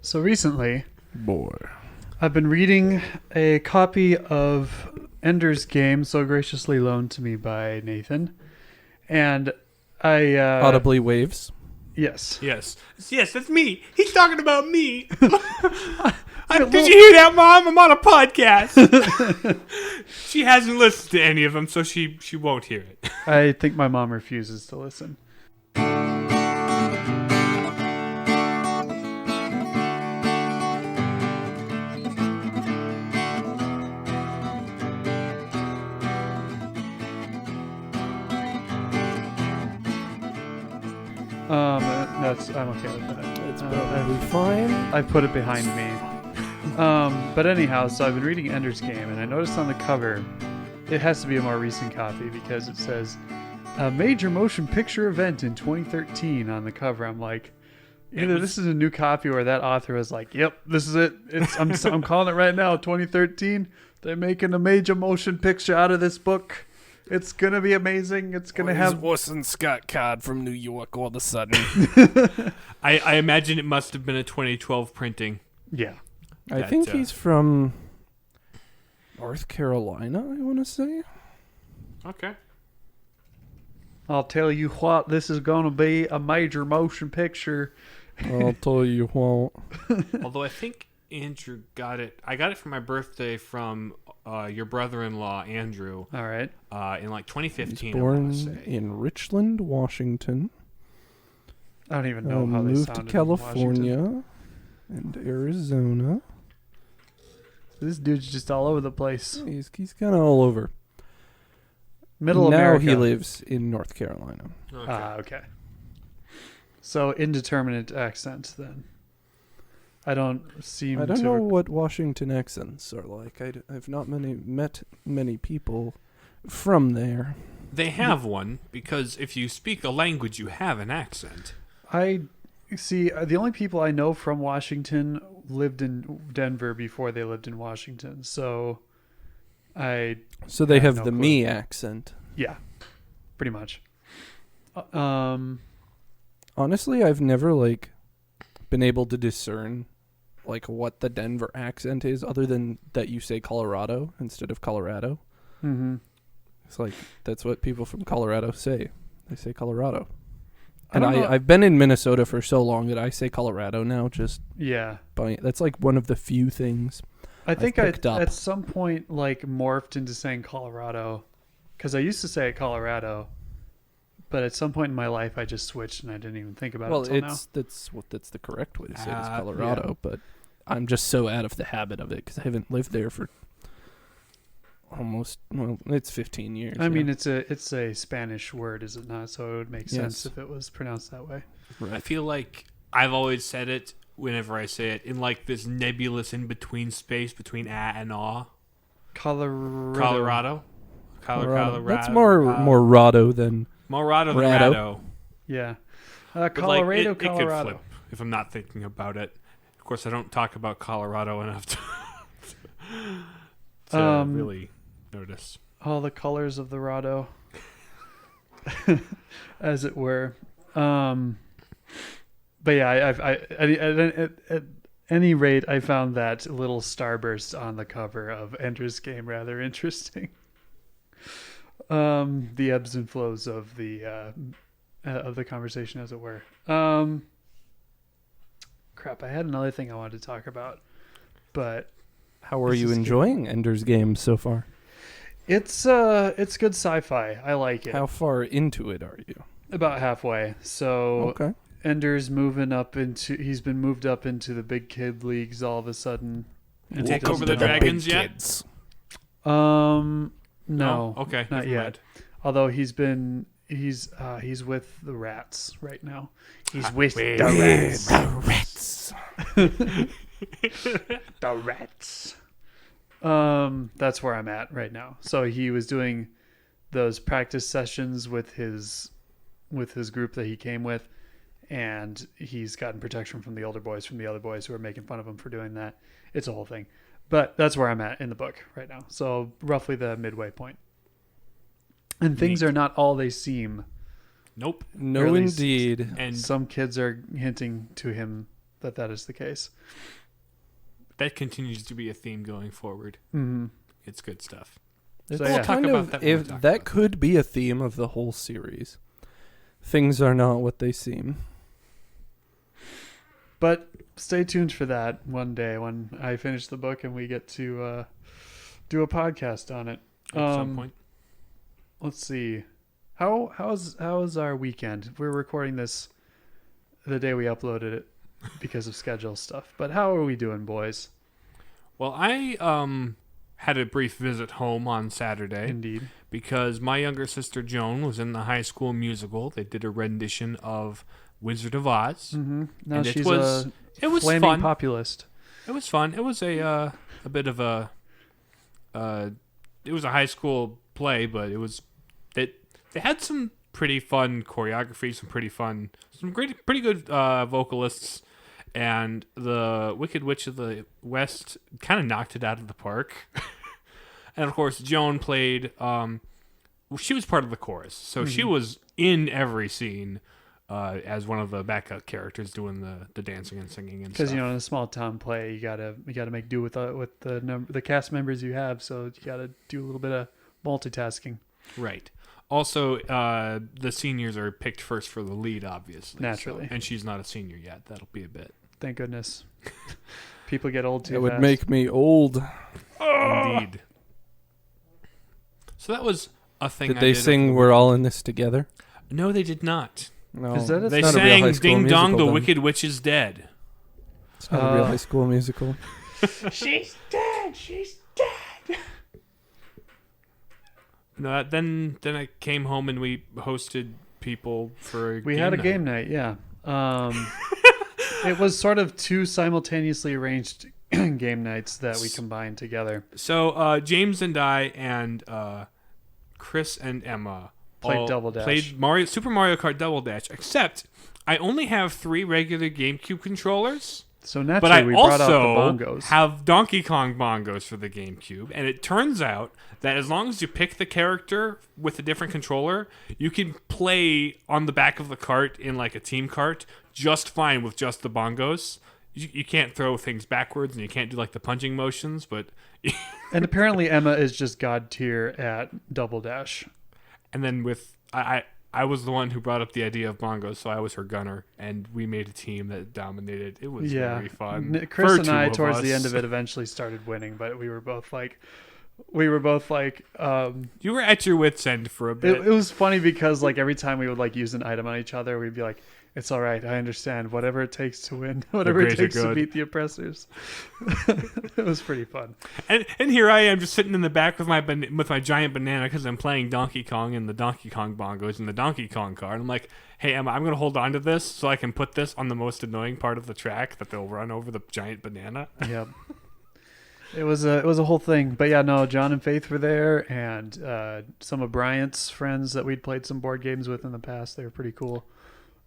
So recently, Boy. I've been reading a copy of Ender's Game, so graciously loaned to me by Nathan. And I... Audibly waves. Yes. Yes, that's me. He's talking about me. Did you hear that, Mom? I'm on a podcast. She hasn't listened to any of them, so she won't hear it. I think my mom refuses to listen. I'm okay with that. It's probably fine. I put it behind me. But anyhow, so I've been reading Ender's Game, and I noticed on the cover, it has to be a more recent copy because it says a major motion picture event in 2013 on the cover. I'm like, either this is a new copy or that author was like, "Yep, this is it. I'm calling it right now. 2013. They're making a major motion picture out of this book. It's going to be amazing. It's going to have... Orson Scott Card from New York all of a sudden. I imagine it must have been a 2012 printing. Yeah. I think he's from North Carolina, I want to say. Okay. I'll tell you what, this is going to be a major motion picture. I'll tell you what. Although I think Andrew got it. I got it for my birthday from your brother-in-law, Andrew. All right. In like 2015, He's I want born to say. in Richland, Washington. I don't even know how they moved sounded to in Washington. California and Arizona. This dude's just all over the place. He's kind of all over. Middle now America. He lives in North Carolina. Okay. Okay. So indeterminate accent then. I don't know what Washington accents are like. I've not met many people from there. They have one because if you speak a language, you have an accent. I see. The only people I know from Washington lived in Denver before they lived in Washington. So they have have no the clue. me accent. Yeah, pretty much. Honestly, I've never been able to discern what the Denver accent is, other than that you say Colorado instead of Colorado. Mm-hmm. It's that's what people from Colorado say. They say Colorado. I And don't know. I've been in Minnesota for so long that I say Colorado now. Yeah. That's one of the few things I think picked up. at some point morphed into saying Colorado, because I used to say Colorado, but at some point in my life I just switched and I didn't even think about it until now. That's the correct way to say it is Yeah. Colorado, but I'm just so out of the habit of it because I haven't lived there for it's 15 years. I mean, it's a Spanish word, is it not? So it would make sense Yes. if it was pronounced that way. Right. I feel like I've always said it whenever I say it in this nebulous in-between space between and aw. Colorado. Colorado. That's more Rado than More Rado than Rado. Rado. Yeah. But, Colorado, it could Colorado. flip if I'm not thinking about it. Of course, I don't talk about Colorado enough to really notice. All the colors of the Rado, as it were. But yeah, at any rate, I found that little starburst on the cover of Ender's Game rather interesting. The ebbs and flows of the conversation, as it were. Crap, I had another thing I wanted to talk about, but how are This you is enjoying Ender's Game so far? it's good sci-fi. I like it. How far into it are you? About halfway. So Okay. Ender's he's been moved up into the big kid leagues all of a sudden. And take over the dragons yet? Kids. No. Okay. Not never yet. mind. Although he's with the rats right now. He's with the rats. The rats. That's where I'm at right now. So he was doing those practice sessions with his group that he came with, and he's gotten protection from the other boys who are making fun of him for doing that. It's a whole thing. But that's where I'm at in the book right now. So roughly the midway point. And things are not all they seem. Nope. No, Or at least- indeed. And Some kids are hinting to him that is the case. That continues to be a theme going forward. Mm-hmm. It's good stuff. So, we'll yeah. talk about that. If that could be a theme of the whole series. Things are not what they seem. But stay tuned for that one day when I finish the book and we get to do a podcast on it. At some point. Let's see. How's our weekend? We're recording this the day we uploaded it because of schedule stuff. But how are we doing, boys? Well, I had a brief visit home on Saturday. Indeed. Because my younger sister Joan was in the High School Musical. They did a rendition of Wizard of Oz. Mm-hmm. Now and she's it was flaming fun. populist. It was fun. It was a bit of a it was a high school play, but they had some pretty fun choreography, some pretty good vocalists, and the Wicked Witch of the West kind of knocked it out of the park. And of course, Joan played. She was part of the chorus, so she was in every scene as one of the backup characters doing the dancing and singing and stuff. Because in a small town play, you gotta make do with the cast members you have, so you gotta do a little bit of multitasking. Right. Also, the seniors are picked first for the lead, obviously. Naturally. And she's not a senior yet. That'll be a bit. Thank goodness. People get old too It would fast. make me old. Indeed. So that was a thing. Did they sing "We're All in This Together"? No, they did not. No, Is that They not a real sang High School "Ding Dong, the Musical, then. Wicked Witch is Dead." It's not a real High School Musical. She's dead. She's dead. No, then I came home and we hosted people for a We game had a night. game night, yeah. It was sort of two simultaneously arranged game nights that we combined together. So James and I and Chris and Emma Played Double Dash. Played Super Mario Kart Double Dash, except I only have 3 regular GameCube controllers. So But naturally, I we brought out also the bongos. have Donkey Kong bongos for the GameCube, and it turns out that as long as you pick the character with a different controller, you can play on the back of the cart in like a team cart just fine with just the bongos. You can't throw things backwards, and you can't do like the punching motions, but... And apparently Emma is just god tier at Double Dash. And then with... I was the one who brought up the idea of bongos, so I was her gunner, and we made a team that dominated. It was very fun. Chris for and two I, of towards the us. end of it, eventually started winning, but we were both like, You were at your wit's end for a bit. it was funny because like every time we would like use an item on each other, we'd be like, it's all right, I understand, whatever it takes to win, whatever it greater takes to good. beat the oppressors. It was pretty fun. And here I am just sitting in the back with my giant banana because I'm playing Donkey Kong and the Donkey Kong bongos in the Donkey Kong car. And I'm like, hey, Emma, I'm going to hold on to this so I can put this on the most annoying part of the track that they'll run over the giant banana. Yep. It was a whole thing. But yeah, no, John and Faith were there, and some of Bryant's friends that we'd played some board games with in the past. They were pretty cool.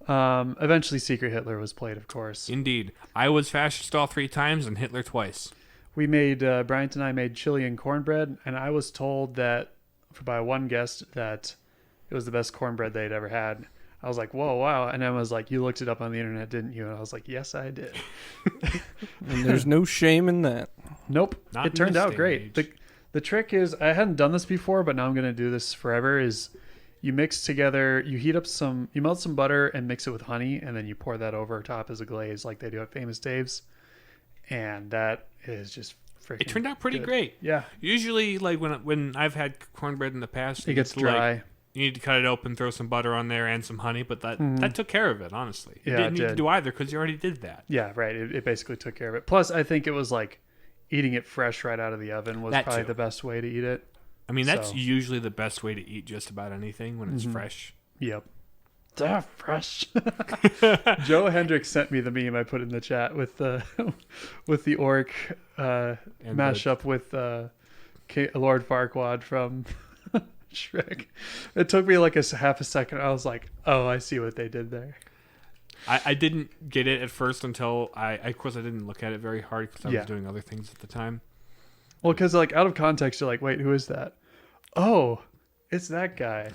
Eventually Secret Hitler was played, of course. Indeed. I was fascist all 3 times and Hitler twice. We made, Bryant and I made chili and cornbread, and I was told that, by one guest, that it was the best cornbread they'd ever had. I was like, whoa, wow. And Emma was like, you looked it up on the internet, didn't you? And I was like, yes, I did. And there's no shame in that. Nope. Not It in turned this out day great. and age. The trick is, I hadn't done this before, but now I'm going to do this forever, is you mix together, you melt some butter and mix it with honey, and then you pour that over top as a glaze like they do at Famous Dave's. And that is just freaking It turned out pretty good. great. Yeah. Usually, like when I've had cornbread in the past, It gets it's like, dry. you need to cut it open, throw some butter on there and some honey, but that took care of it, honestly. You Yeah, didn't it need to did. do either because you already did that. Yeah, right. It basically took care of it. Plus, I think it was like eating it fresh right out of the oven was That probably too. the best way to eat it. I mean, that's So- usually the best way to eat just about anything when it's Mhm. fresh. Yep. They're fresh. Joe Hendricks sent me the meme I put in the chat with the orc mashup with Lord Farquaad from Shrek. It took me like half a second. I was like, oh, I see what they did there. I didn't get it at first until of course, I didn't look at it very hard because I Yeah. was doing other things at the time. Well, because like out of context, you're like, wait, who is that? Oh, it's that guy.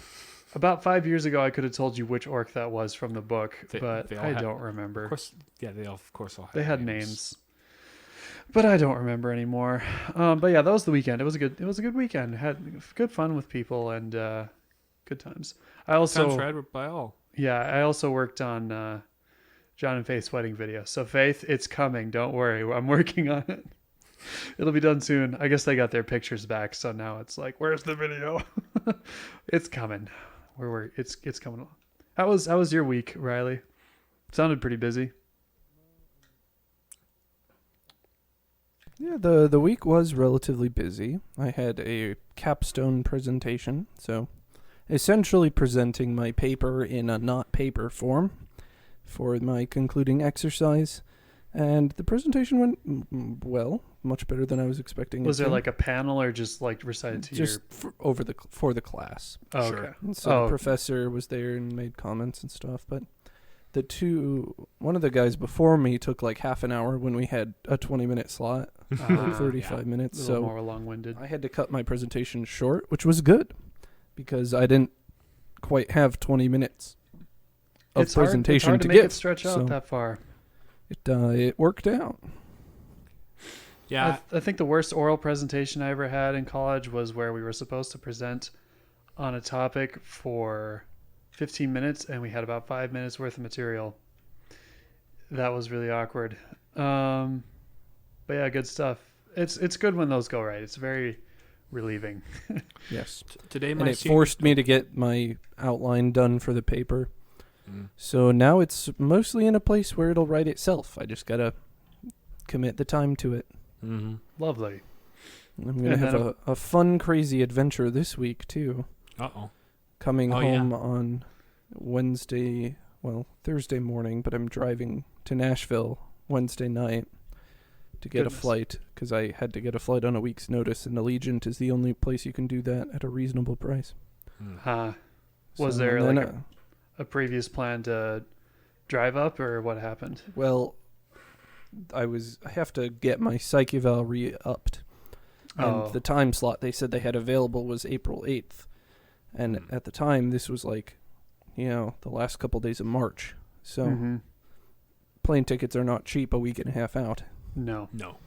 About 5 years ago, I could have told you which orc that was from the book, but they all I had- don't remember. Of course, yeah, they all, of course, all had They had names, but I don't remember anymore. But yeah, that was the weekend. It was a good weekend. Had good fun with people and good times. I also Sounds rad by all. Yeah, I also worked on John and Faith's wedding video. So Faith, it's coming. Don't worry, I'm working on it. It'll be done soon. I guess they got their pictures back, so now it's like, where's the video? It's coming. It's coming along. How was your week, Riley? Sounded pretty busy. Yeah, the week was relatively busy. I had a capstone presentation, so essentially presenting my paper in a not paper form for my concluding exercise. And the presentation went well, much better than I was expecting. Was there like a panel or just like recited to just your... for the class? Oh, Sure. okay. And so the professor was there and made comments and stuff, but one of the guys before me took like half an hour when we had a 20-minute slot, like 35 A minutes. little So more long-winded. I had to cut my presentation short, which was good because I didn't quite have 20 minutes of presentation hard to to make give. it stretch out So that far. it worked out. Yeah, I think the worst oral presentation I ever had in college was where we were supposed to present on a topic for 15 minutes and we had about 5 minutes worth of material. That was really awkward. But yeah, good stuff. It's good when those go right. It's very relieving. Yes. today And my it forced me to get my outline done for the paper. Mm. So now it's mostly in a place where it'll write itself. I just gotta commit the time to it. Mm-hmm. Lovely. I'm gonna And have then a fun, crazy adventure this week too. Uh-oh. Coming Oh, yeah. home on Thursday morning, but I'm driving to Nashville Wednesday night to get Goodness. a flight because I had to get a flight on a week's notice, and Allegiant is the only place you can do that at a reasonable price. Mm. Was So, there and like then, a previous plan to drive up or what happened? well, I have to get my psych eval re-upped. And the time slot they said they had available was April 8th. And at the time, this was like, the last couple days of March. So Mhm. plane tickets are not cheap a week and a half out. No. No.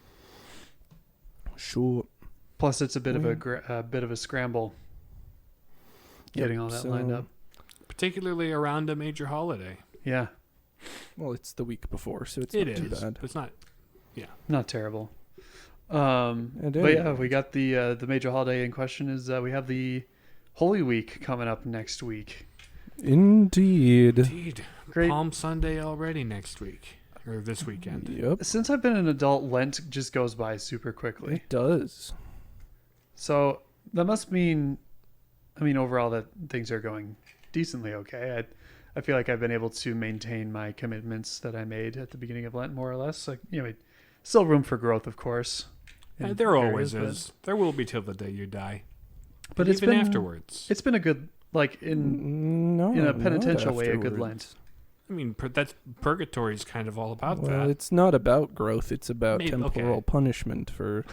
Sure. Plus, it's a bit of a bit of a scramble getting all that lined up. Particularly around a major holiday. Yeah, Well, it's the week before, so it's It not is. too bad. But it's not. not terrible. And But yeah, anyway. we got the major holiday in question is we have the Holy Week coming up next week. Indeed. Indeed. Great. Palm Sunday already next week. Or this weekend. Yep. Since I've been an adult, Lent just goes by super quickly. It does. So that must mean, overall that things are going decently okay. I feel like I've been able to maintain my commitments that I made at the beginning of Lent, more or less. Like, still room for growth, of course. in There always areas, is. There will be till the day you die. But And it's even been afterwards. It's been a good, like No, in a not penitential way, a good afterwards. Lent. That's purgatory is kind of all about Well, that. it's not about growth. It's about Maybe- temporal okay. punishment for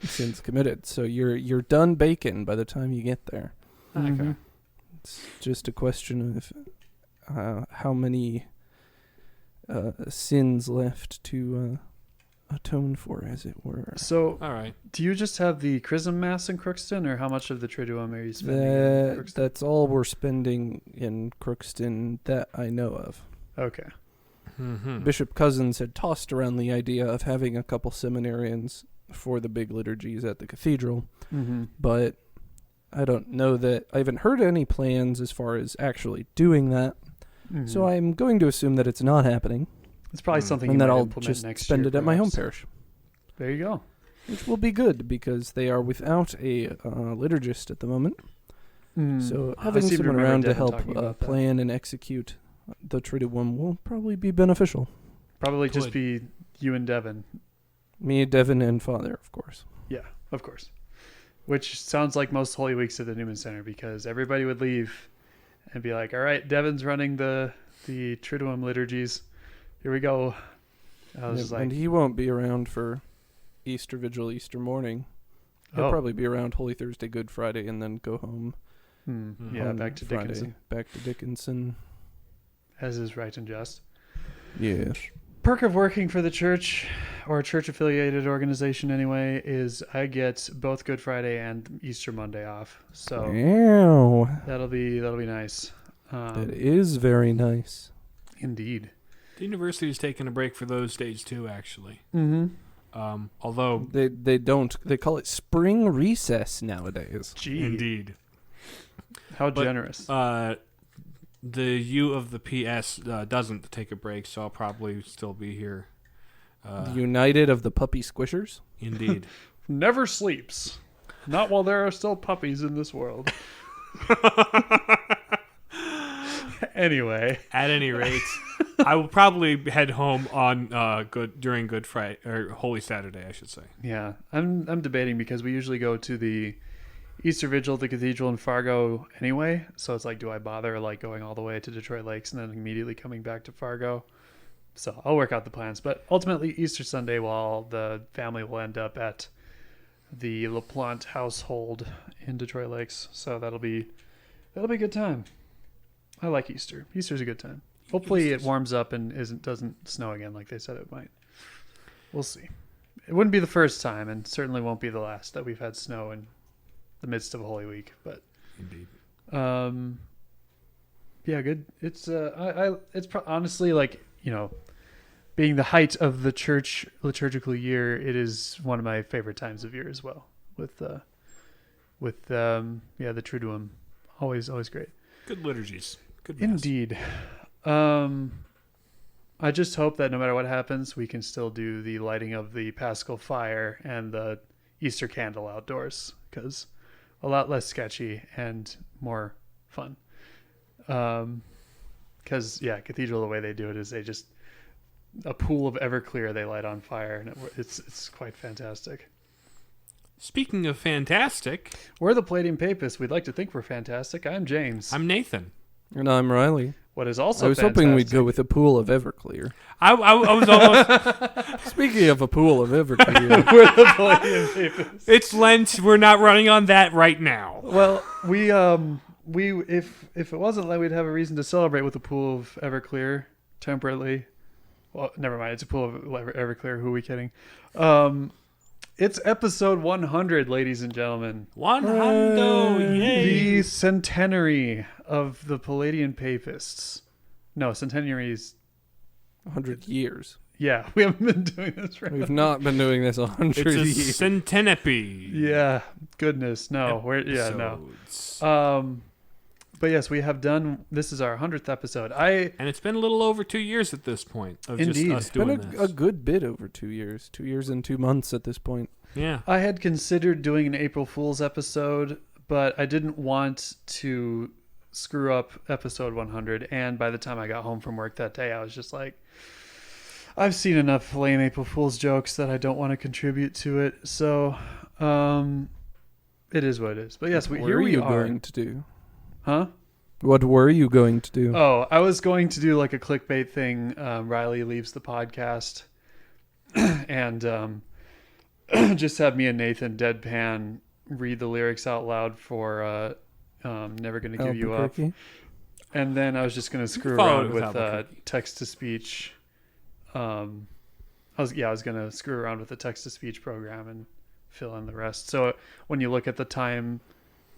sins committed. So you're done baking by the time you get there. Okay. Mhm. It's just a question of how many sins left to atone for, as it were. So, All right. do you just have the Chrism Mass in Crookston, or how much of the Triduum are you spending in Crookston? That's all we're spending in Crookston that I know of. Okay. Mm-hmm. Bishop Cousins had tossed around the idea of having a couple seminarians for the big liturgies at the cathedral, Mm-hmm. but I don't know that I haven't heard any plans as far as actually doing that. So I'm going to assume that it's not happening, It's probably something you and that might I'll implement just next spend year, it at my home perhaps. parish, There you go. which will be good because they are without a liturgist at the moment. So I having seem to someone remember around to Devin help talking about that. plan and execute the Triduum will probably be beneficial. Probably just Good. be you and Devin. Me, Devin, and Father, of course. Yeah, of course. Which sounds like most Holy Weeks at the Newman Center, because everybody would leave and be like, all right, Devin's running the Triduum liturgies. Here we go. I was just like, And he won't be around for Easter Vigil, Easter morning. He'll Oh. probably be around Holy Thursday, Good Friday, and then go home Yeah, on back to Friday. Dickinson. Back to Dickinson. As is right and just. Yes. Perk of working for the church, or a church-affiliated organization anyway, is I get both Good Friday and Easter Monday off. So Wow. that'll be nice. That is very nice. Indeed. The university is taking a break for those days too, actually. Mm-hmm. Although They don't. They call it spring recess nowadays. Gee. indeed, How But, generous. the U of the PS doesn't take a break, so I'll probably still be here. The United of the Puppy Squishers. Indeed. Never sleeps. Not while there are still puppies in this world. Anyway. At any rate, I will probably head home on during Good Friday or Holy Saturday, I should say. Yeah. I'm debating because we usually go to the Easter Vigil at the cathedral in Fargo anyway. So it's like, do I bother like going all the way to Detroit Lakes and then immediately coming back to Fargo? So I'll work out the plans. But ultimately, Easter Sunday, the family will end up at the LaPlante household in Detroit Lakes. So that'll be a good time. I like Easter. Easter's a good time. Hopefully it warms up and doesn't snow again like they said it might. We'll see. It wouldn't be the first time, and certainly won't be the last that we've had snow in the midst of Holy Week. But Indeed. yeah, good. It's honestly, like, being the height of the church liturgical year, it is one of my favorite times of year as well. With the Triduum, always great. Good liturgies. Good mass. Indeed. I just hope that no matter what happens, we can still do the lighting of the Paschal fire and the Easter candle outdoors, because a lot less sketchy and more fun. Because Cathedral, the way they do it is they just a pool of Everclear they light on fire, and it's quite fantastic. Speaking of fantastic, We're the Palladian Papists. We'd like to think we're fantastic. I'm James. I'm Nathan. And I'm Riley. What is also I was hoping we'd go with a pool of Everclear. I was almost. Speaking of a pool of Everclear, We're the Palladian Papists. It's Lent. We're not running on that right now. Well, we if it wasn't Lent, we'd have a reason to celebrate with a pool of Everclear temperately. Well, never mind. It's a pool of Everclear. Who are we kidding? It's episode 100, ladies and gentlemen. 100, yay! The centenary of the Palladian Papists. No, centenary is... 100 years. Yeah, we haven't been doing this for... We've not been doing this 100 It's a years. centenepy. Yeah, goodness, no. But yes, we have done... This is our 100th episode. And it's been a little over 2 years at this point of Indeed. just us It's been doing this. a good bit over 2 years. 2 years and 2 months at this point. Yeah. I had considered doing an April Fool's episode, but I didn't want to screw up episode 100. And by the time I got home from work that day, I was just like, I've seen enough lame April Fool's jokes that I don't want to contribute to it. So, it is what it is. But yes, What here were we you are. going to do? Huh? What were you going to do? Oh, I was going to do like a clickbait thing. Riley leaves the podcast, and just have me and Nathan deadpan read the lyrics out loud for "Never Gonna Give You Up," Albuquerque? and then I was just gonna screw Follow around it with with Albuquerque. text to speech. I was gonna screw around with the text to speech program and fill in the rest. So when you look at the time,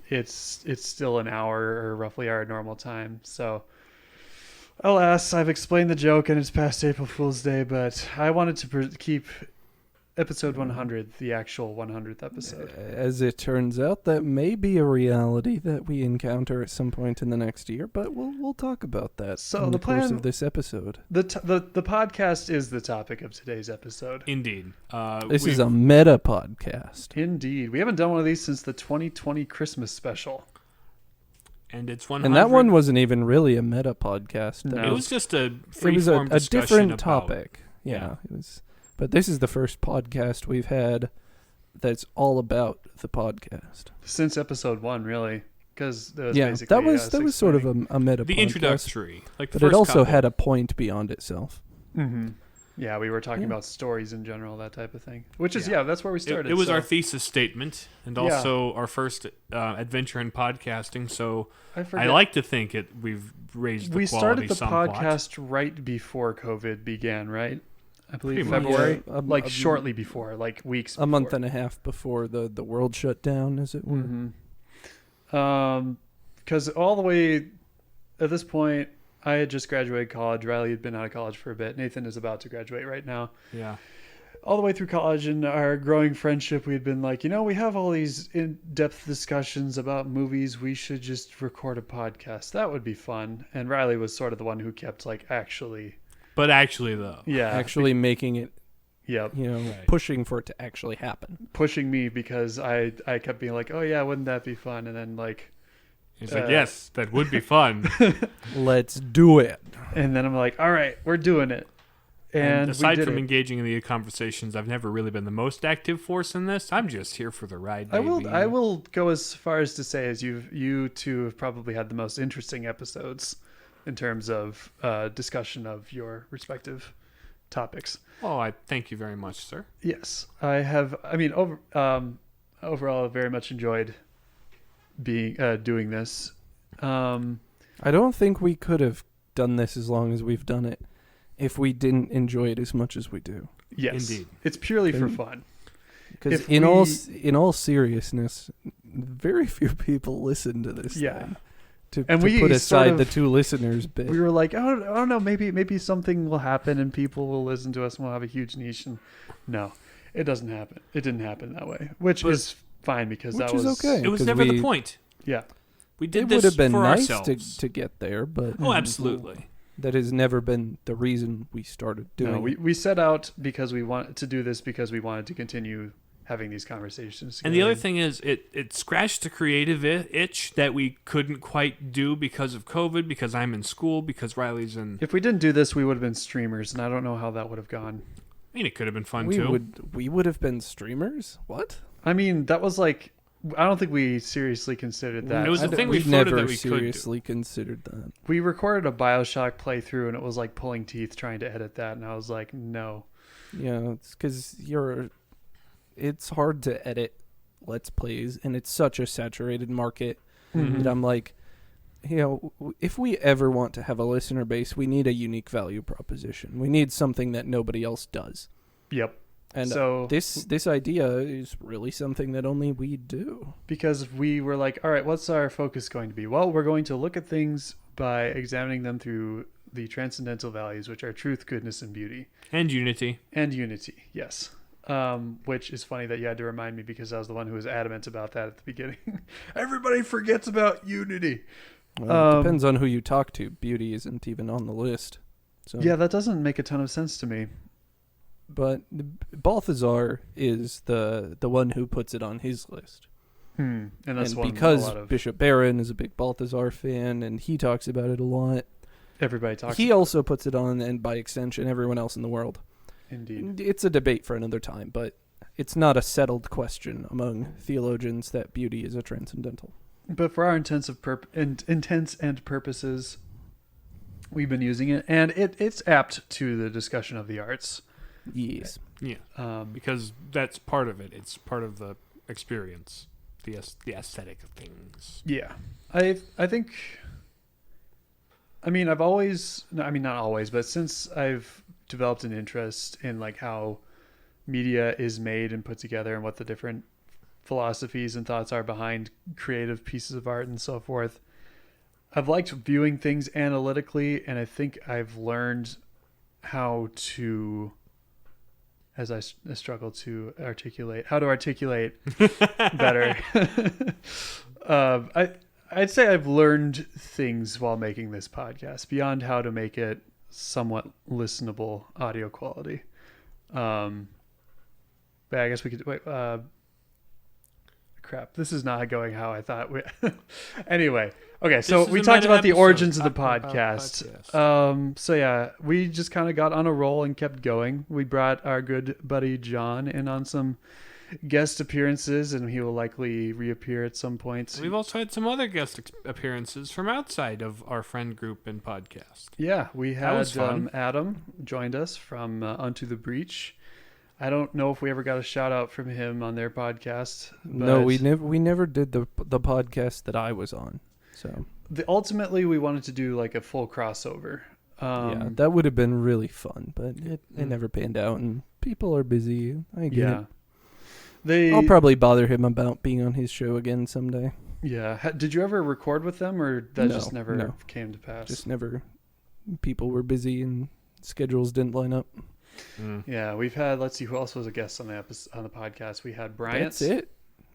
it's still an hour or roughly our normal time. So alas, I've explained the joke and it's past April Fool's Day, but I wanted to keep episode 100 the actual 100th episode. As it turns out, that may be a reality that we encounter at some point in the next year, but we'll talk about that So in the the course plan- of this episode. The podcast is the topic of today's episode. Indeed. This is a meta podcast. Indeed. We haven't done one of these since the 2020 Christmas special. And it's 100. And that one wasn't even really a meta podcast. No. It was just a It free was form a different about, topic. Yeah, it was. But this is the first podcast we've had that's all about the podcast. Since episode 1, really. Because that was that was sort of a meta The podcast. introductory. Like the But it first also couple. had a point beyond itself. Mm-hmm. Yeah, we were talking Yeah. about stories in general, that type of thing. Which is, Yeah. that's where we started. It was so our thesis statement and Yeah. also our first adventure in podcasting. So I forget. I like to think we've raised the We quality started the somewhat. podcast right before COVID began, right? I believe Pretty much. February, Yeah, like shortly before, like weeks. A month and a half before the world shut down, as it were. Because all the way at this point, I had just graduated college. Riley had been out of college for a bit. Nathan is about to graduate right now. Yeah. All the way through college and our growing friendship, we had been like, we have all these in-depth discussions about movies. We should just record a podcast. That would be fun. And Riley was sort of the one who kept actually. But actually, though. Yeah. Actually making it, Yep. right. Pushing for it to actually happen. Pushing me because I kept being like, oh yeah, wouldn't that be fun? And then He's like, yes, that would be fun. Let's do it. and then I'm like, all right, we're doing it. And we aside did from it. engaging in the conversations, I've never really been the most active force in this. I'm just here for the ride, baby. I will go as far as to say as you two have probably had the most interesting episodes in terms of discussion of your respective topics. Oh, I thank you very much, sir. Yes, I have. I mean, overall, I very much enjoyed doing this. I don't think we could have done this as long as we've done it if we didn't enjoy it as much as we do. Yes, Indeed. it's purely for Can- fun. Because If in all seriousness, very few people listen to this Yeah. thing. To And we put sort aside of- the two listeners bit. We were like, oh, I don't know, maybe something will happen and people will listen to us and we'll have a huge niche. And no, it doesn't happen. It didn't happen that way, which But- is fine because Which that is was okay. It was 'cause never the we- point. Yeah, We did It this would have been for nice ourselves. to get there, but Oh, absolutely. that has never been the reason we started doing no, it. we set out because we wanted to do this because we wanted to continue having these conversations. And the together. other thing is, it scratched the creative itch that we couldn't quite do because of COVID, because I'm in school, because Riley's in... If we didn't do this, we would have been streamers, and I don't know how that would have gone. I mean, it could have been fun, we too. would have been streamers? What? I mean, that was like, I don't think we seriously considered that. It was a thing we we floated never that we could do. seriously considered that. We recorded a BioShock playthrough, and it was like pulling teeth trying to edit that, and I was like, no. Yeah, it's because it's hard to edit Let's Plays, and it's such a saturated market Mm-hmm. that I'm like, if we ever want to have a listener base, we need a unique value proposition. We need something that nobody else does. Yep. And So this idea is really something that only we do. because we were like, all right, what's our focus going to be? Well, we're going to look at things by examining them through the transcendental values, which are truth, goodness, and beauty. And Unity. And unity, yes. Which is funny that you had to remind me because I was the one who was adamant about that at the beginning. Everybody forgets about unity. Well, it depends on who you talk to. Beauty isn't even on the list. So Yeah, that doesn't make a ton of sense to me. but Balthazar is the one who puts it on his list. And that's And one because a lot of Bishop Barron is a big Balthazar fan and he talks about it a lot, everybody talks. he also puts it on, and by extension, everyone else in the world. Indeed. It's a debate for another time, but it's not a settled question among theologians that beauty is a transcendental. But for our intents and purposes, we've been using it, and it's apt to the discussion of the arts. Yes. Yeah. Because that's part of it. It's part of the experience, the aesthetic of things. Yeah, I think. I mean, I've always. I mean, not always, but since I've developed an interest in like how media is made and put together, and what the different philosophies and thoughts are behind creative pieces of art and so forth, I've liked viewing things analytically, and I think I've learned how to, as I struggle to articulate, better. I'd say I've learned things while making this podcast beyond how to make it somewhat listenable audio quality. But I guess we could wait. Crap, this is not going how I thought. Anyway, okay, so This is we a talked meta about the episode. origins of the Podcast. podcast. So yeah, we just kind of got on a roll and kept going. We brought our good buddy John in on some guest appearances, and he will likely reappear at some point. We've also had some other guest appearances from outside of our friend group and podcast. Yeah, we That was had fun. Adam joined us from Unto the Breach. I don't know if we ever got a shout out from him on their podcast. No, but we never did the podcast that I was on. So ultimately, we wanted to do like a full crossover. yeah, that would have been really fun, but it never panned out, and people are busy. I get it. I'll probably bother him about being on his show again someday. Yeah. Did you ever record with them, or that No, just never no. came to pass? Just never. People were busy and schedules didn't line up. Yeah, we've had. Let's see, who else was a guest on the podcast? We had Bryant. That's it.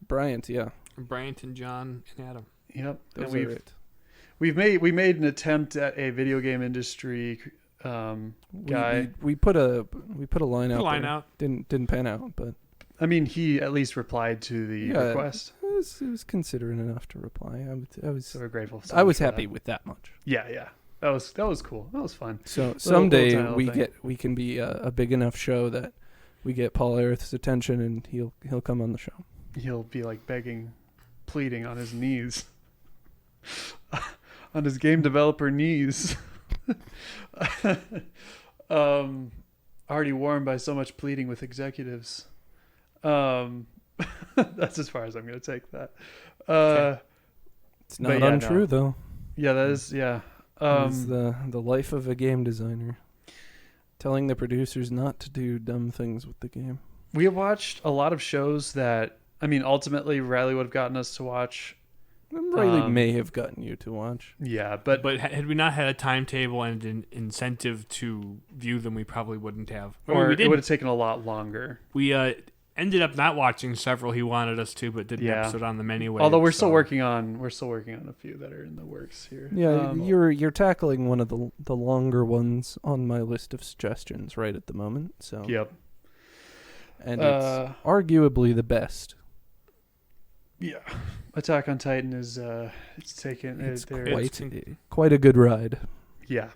Bryant, yeah. Bryant and John and Adam. Yep. Those And are it. we made an attempt at a video game industry guy. We put a line out. Line there. out. Didn't pan out, but I mean, he at least replied to the request. it was considerate enough to reply. I was So we're grateful. I was happy with that much. Yeah. That was cool. That was fun. So little someday tiny thing. we can be a big enough show that we get Paul Aerith's attention and he'll come on the show. He'll be like begging, pleading on his knees, on his game developer knees. Already warmed by so much pleading with executives. That's as far as I'm going to take that. Okay. It's not untrue though. Yeah, that is. Yeah. It's the life of a game designer, telling the producers not to do dumb things with the game. We have watched a lot of shows that, I mean, ultimately Riley would have gotten us to watch. Riley may have gotten you to watch. Yeah, but had we not had a timetable and an incentive to view them, we probably wouldn't have. or we it would have taken a lot longer. We ended up not watching several he wanted us to, but did an episode on them anyway. Although we're still working on a few that are in the works here. Yeah, you're tackling one of the longer ones on my list of suggestions right at the moment. So Yep. and it's arguably the best. Yeah, Attack on Titan is it's taken. It's they're- quite a good ride. Yeah.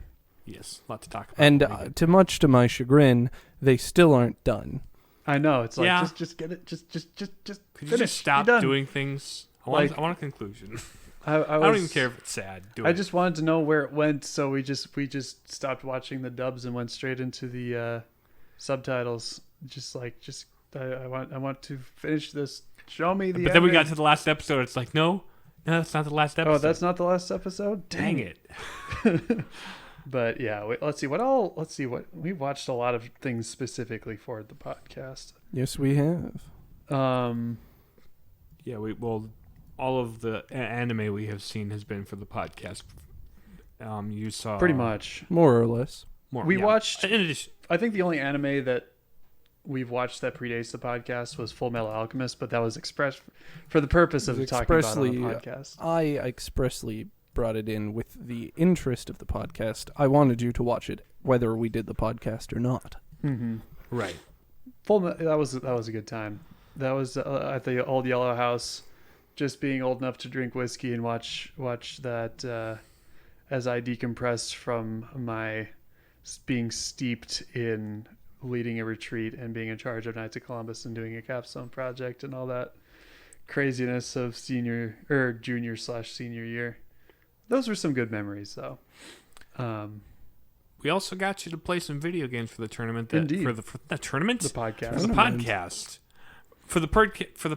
Yes, a lot to talk about. And much to my chagrin, they still aren't done. I know. It's like Yeah. just get it. Just Could you finish. just stop You're done. doing things? I Like- want a conclusion. I don't even care if it's sad. I just wanted to know where it went, so we just stopped watching the dubs and went straight into the subtitles. I want to finish this. Show me the. But then we got ending. to the last episode. It's like, no, that's not the last episode. Oh, that's not the last episode. Dang it. But yeah, let's see what we watched a lot of things specifically for the podcast. Yes, we have. Yeah, all of the anime we have seen has been for the podcast. You saw Pretty much. More or less. We watched. In addition, I think the only anime that we've watched that predates the podcast was Full Metal Alchemist, but that was expressed for the purpose of talking about it on the podcast. I expressly brought it in with the interest of the podcast. I wanted you to watch it whether we did the podcast or not. Mm-hmm. right. That was a good time. That was at the old Yellow House, just being old enough to drink whiskey and watch that as I decompressed from my being steeped in leading a retreat and being in charge of Knights of Columbus and doing a capstone project and all that craziness of junior/senior year. Those were some good memories, though. We also got you to play some video games for the tournament. Indeed. For the tournament? The podcast. For the podcast. For the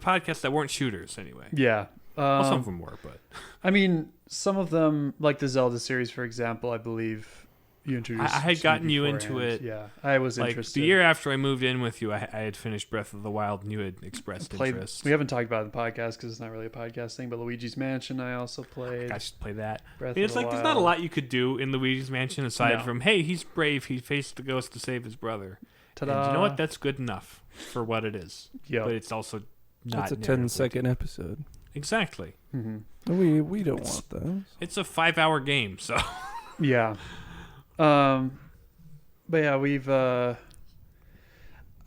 podcast that weren't shooters, anyway. Yeah. Well, some of them were, but... I mean, some of them, like the Zelda series, for example, I believe you introduced. I had gotten you into beforehand. it. Yeah, I was Like, interested. the year after I moved in with you, I had finished Breath of the Wild, and you had expressed interest. We haven't talked about it in the podcast because it's not really a podcast thing, but Luigi's Mansion I also played. I should play that. Breath It's of like the there's not a Wild. lot you could do in Luigi's Mansion aside No. from, hey, he's brave, he faced the ghost to save his brother. Ta-da. And you know what? That's good enough for what it is. Yep. But it's also not It's a narratively 10-second episode. Exactly. Mm-hmm. We don't want those. It's a 5-hour game, so... Yeah. But yeah, we've I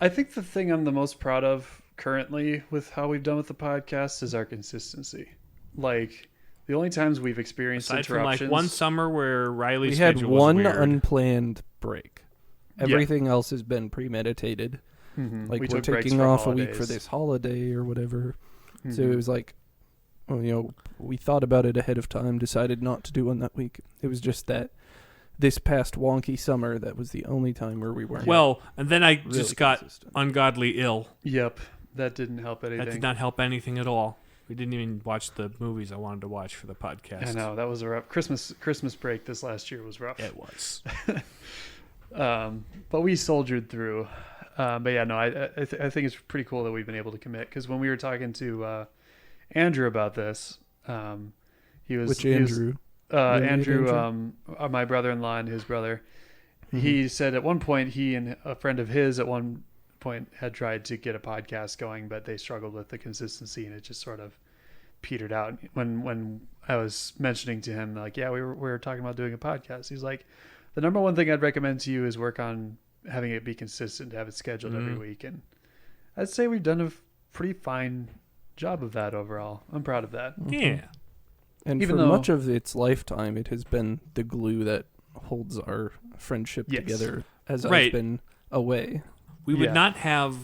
think the thing I'm the most proud of currently with how we've done with the podcast is our consistency. Like, the only times we've experienced Aside from interruptions. like one summer where Riley's We had schedule was one weird. unplanned break. Everything else has been premeditated. Like We we're took breaks taking for off a week for holidays. this holiday or whatever. Mm-hmm. So it was like, well, we thought about it ahead of time, decided not to do one that week. It was just that this past wonky summer, that was the only time where we weren't. Well, and then I really just got consistent. ungodly ill. Yep, that didn't help anything. That did not help anything at all. We didn't even watch the movies I wanted to watch for the podcast. I know, that was a rough Christmas break this last year was rough. It was. But we soldiered through. But yeah, no, I think it's pretty cool that we've been able to commit, because when we were talking to Andrew about this, he was Which Andrew? Andrew, my brother-in-law and his brother. He said at one point he and a friend of his at one point had tried to get a podcast going, but they struggled with the consistency, and it just sort of petered out. When I was mentioning to him, like, yeah, we were talking about doing a podcast, he's like, the number one thing I'd recommend to you is work on having it be consistent, to have it scheduled every week. And I'd say we've done a pretty fine job of that overall. I'm proud of that. Yeah. And Even for though- much of its lifetime, it has been the glue that holds our friendship Yes. together as Right. I've been away. We would Yeah. not have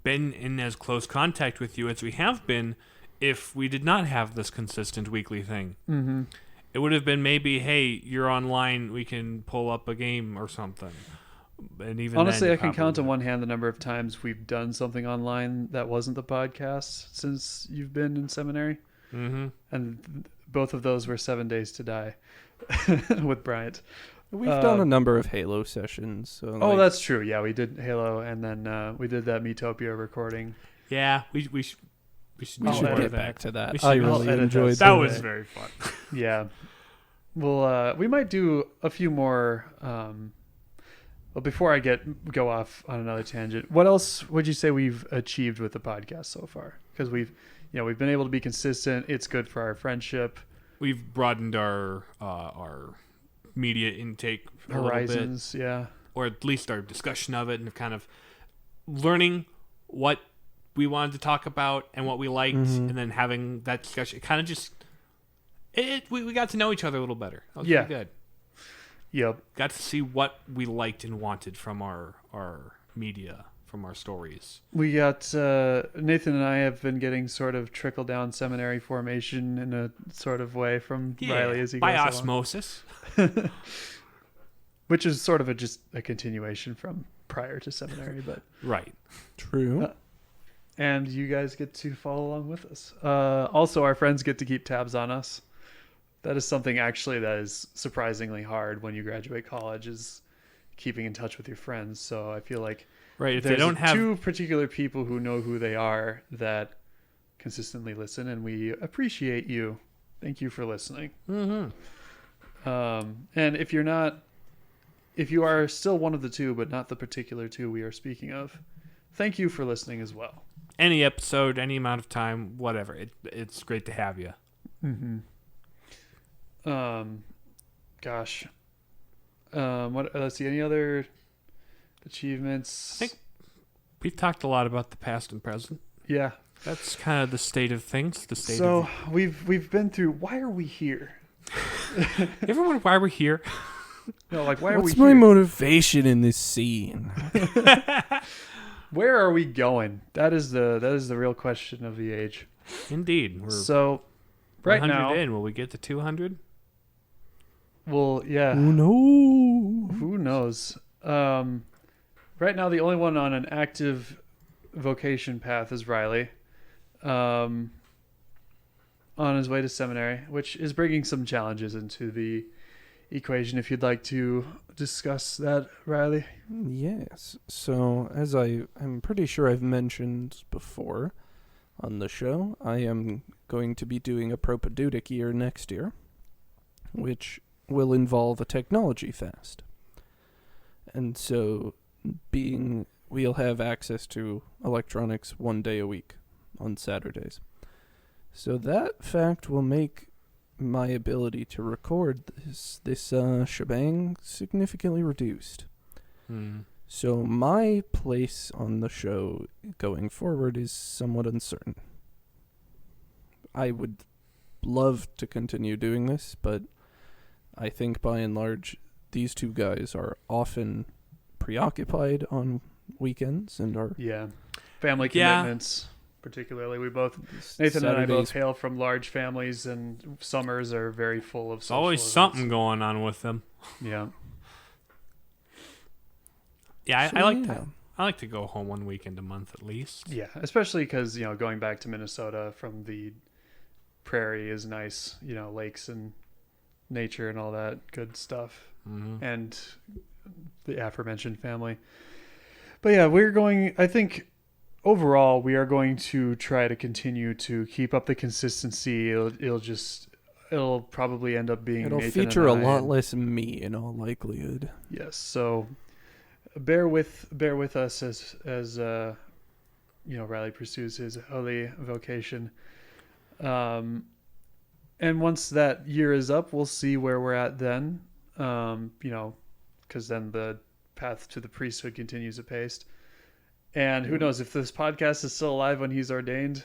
been in as close contact with you as we have been if we did not have this consistent weekly thing. Mm-hmm. It would have been maybe, hey, you're online, we can pull up a game or something. And even Honestly, then, I can count on probably- one hand the number of times we've done something online that wasn't the podcast since you've been in seminary. Mhm. And both of those were 7 Days to Die with Bryant. We've done a number of Halo sessions. So Oh, like, that's true. Yeah, we did Halo, and then we did that Metopia recording. Yeah, we should we do should more of get that. back to that. We should- I I'll really edit enjoyed that. That that. was very fun. Yeah. Well, we might do a few more. Well, before I go off on another tangent, what else would you say we've achieved with the podcast so far? Because we've been able to be consistent. It's good for our friendship. We've broadened our media intake a little bit, Horizons, yeah. or at least our discussion of it, and kind of learning what we wanted to talk about and what we liked, and then having that discussion. It kind of just we got to know each other a little better. That was Yeah. pretty good. Yep. Got to see what we liked and wanted from our media, from our stories. We got Nathan and I have been getting sort of trickle down seminary formation in a sort of way from Riley as he by goes along. osmosis. Which is sort of just a continuation from prior to seminary, but Right. True. and you guys get to follow along with us. Also, our friends get to keep tabs on us. That is something actually that is surprisingly hard when you graduate college, is keeping in touch with your friends. So I feel like Right. If they there's don't have two particular people who know who they are that consistently listen, and we appreciate you. Thank you for listening. Mm-hmm. And if you are still one of the two, but not the particular two we are speaking of, thank you for listening as well. any episode, any amount of time, whatever, it's great to have you. Mm-hmm. Gosh. What? Let's see. Any other achievements? I think we've talked a lot about the past and present. Yeah. That's kind of the state of things. The state So of we've been through. Why are we here? everyone. Why we're here? No, like why are What's we my here? motivation in this scene? Where are we going? That is the real question of the age. Indeed, we're So, right 100 now, in. Will we get to 200? well, yeah. Oh no! Who knows? Right now, the only one on an active vocation path is Riley, on his way to seminary, which is bringing some challenges into the equation. If you'd like to discuss that, Riley. Yes. So, as I'm pretty sure I've mentioned before on the show, I am going to be doing a propedeutic year next year, which will involve a technology fast. And so, we'll have access to electronics 1 day a week on Saturdays. So that fact will make my ability to record this shebang significantly reduced. So my place on the show going forward is somewhat uncertain. I would love to continue doing this, but I think by and large these two guys are often preoccupied on weekends and our Yeah. Family Yeah. commitments, particularly. Nathan and I both Saturdays. hail from large families, and summers are very full of There's social always events. something going on with them. Yeah. Yeah, So, I like yeah. that. I like to go home one weekend a month at least. Yeah. Especially because, going back to Minnesota from the prairie is nice, lakes and nature and all that good stuff. Mm-hmm. And the aforementioned family. But yeah, I think overall we are going to try to continue to keep up the consistency. It'll probably end up being It'll Nathan feature a and I, lot and- less me in all likelihood. Yes, so bear with us as Riley pursues his holy vocation. And once that year is up, we'll see where we're at then. Because then the path to the priesthood continues apace. And who knows if this podcast is still alive when he's ordained,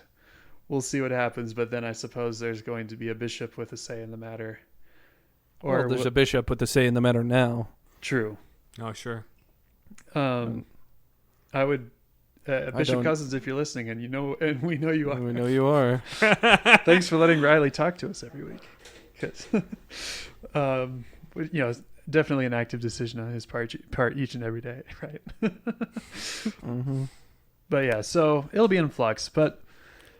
we'll see what happens. But then I suppose there's going to be a bishop with a say in the matter. Or there's a bishop with a say in the matter now. True. Oh, sure. I would, Bishop don't- Cousins, if you're listening, and we know you are. We know you are. Thanks for letting Riley talk to us every week. 'Cause, definitely an active decision on his part each and every day, right? Mm-hmm. But yeah, so it'll be in flux. But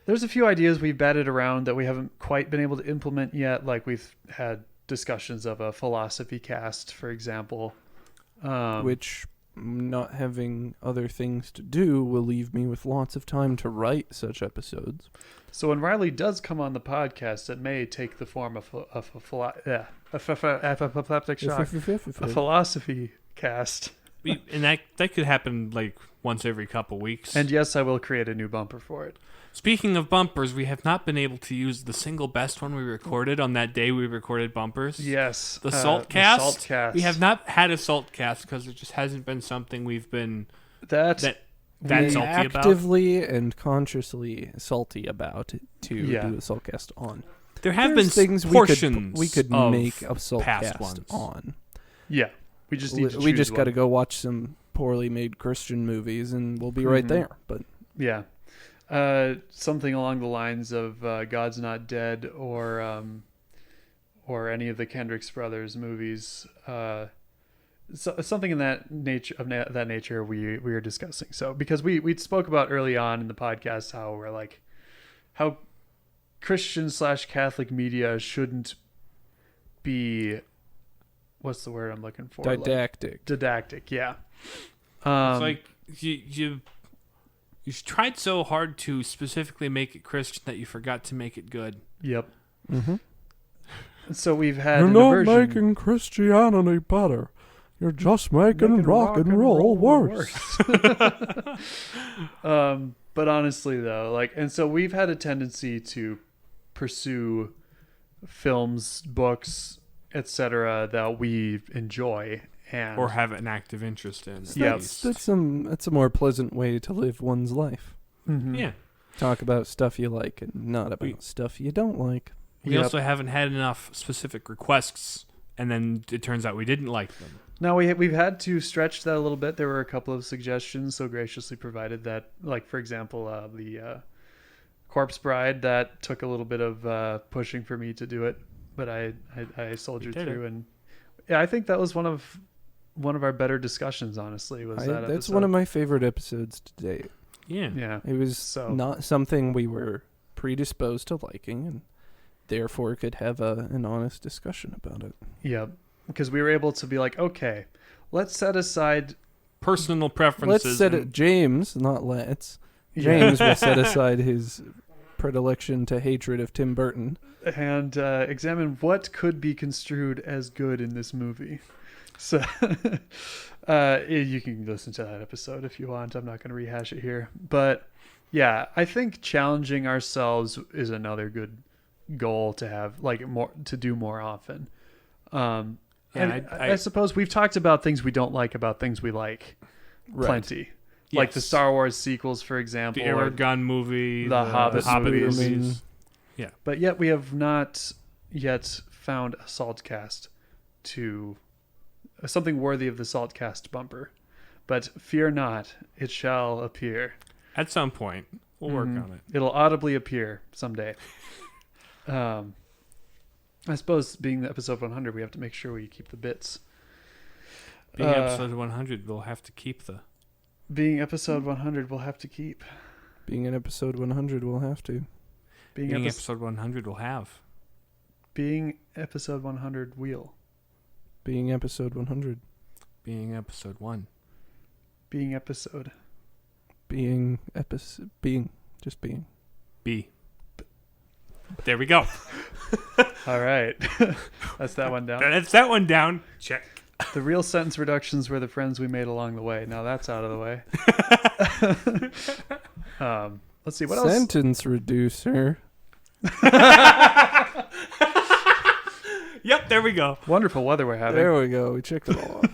there's a few ideas we've batted around that we haven't quite been able to implement yet. Like we've had discussions of a philosophy cast, for example. Which, not having other things to do, will leave me with lots of time to write such episodes. So when Riley does come on the podcast, it may take the form of a philosophy cast. And that could happen like once every couple weeks. And yes, I will create a new bumper for it. Speaking of bumpers, we have not been able to use the single best one we recorded on that day we recorded bumpers. Yes. The salt cast. The salt cast. We have not had a salt cast because it just hasn't been something we've been That salty about. Actively and consciously salty about to Yeah. do a saltcast on. There have There's been things portions we could of make a past saltcast ones. on. Yeah. We just need to We choose just got to one. go watch some poorly made Christian movies, and we'll be right Mhm. there. But Yeah. Something along the lines of God's Not Dead or any of the Kendricks brothers movies. Something in that nature we are discussing. So because we spoke about early on in the podcast how we're like how Christian/Catholic media shouldn't be, what's the word I'm looking for? didactic. Didactic, yeah. It's like you tried so hard to specifically make it Christian that you forgot to make it good. Yep. Mm-hmm. So we've had You're an not aversion. making Christianity better. You're just making rock and roll worse. But honestly though, and so we've had a tendency to pursue films, books, etc. that we enjoy and Or have an active interest in. at Yeah. least. That's a more pleasant way to live one's life. Mhm. Yeah. Talk about stuff you like and not about stuff you don't like. We Yep. also haven't had enough specific requests, and then it turns out we didn't like them. Now we've had to stretch that a little bit. There were a couple of suggestions so graciously provided that, like for example, the Corpse Bride, that took a little bit of pushing for me to do it, but I soldiered You did through, and yeah, I think that was one of our better discussions. Honestly, was that That's episode. one of my favorite episodes to date. Yeah. Yeah, It was So- not something we were predisposed to liking, and therefore could have an honest discussion about it. yeah, because we were able to be like, okay, let's set aside. Personal preferences. Let's set it. James, not let's. James will set aside his predilection to hatred of Tim Burton. and examine what could be construed as good in this movie. So you can listen to that episode if you want. I'm not going to rehash it here. But yeah, I think challenging ourselves is another good goal to have, to do more often. And I suppose we've talked about things we don't like about things we like plenty. Like the Yes. Star Wars sequels, for example. The Aragon movie, The Hobbit movies. Spider-Man. Yeah. But yet we have not yet found a saltcast to something worthy of the saltcast bumper. but fear not, it shall appear. At some point, we'll work on it. It'll audibly appear someday. I suppose being the episode 100, we have to make sure we keep the bits. Being episode 100, we'll have to keep the... Being episode 100, we'll have to keep. Being in episode 100, we'll have to. Being episode 100, we'll have. Being episode 100, wheel. Being episode 100. Being episode 1. Being episode. Being episode. Being. Just being. B. There we go. All right. That's that one down. That's that one down. Check. The real sentence reductions were the friends we made along the way. Now that's out of the way. Let's see. What else? Sentence reducer. Yep, there we go. Wonderful weather we're having. There we go. We checked it all off.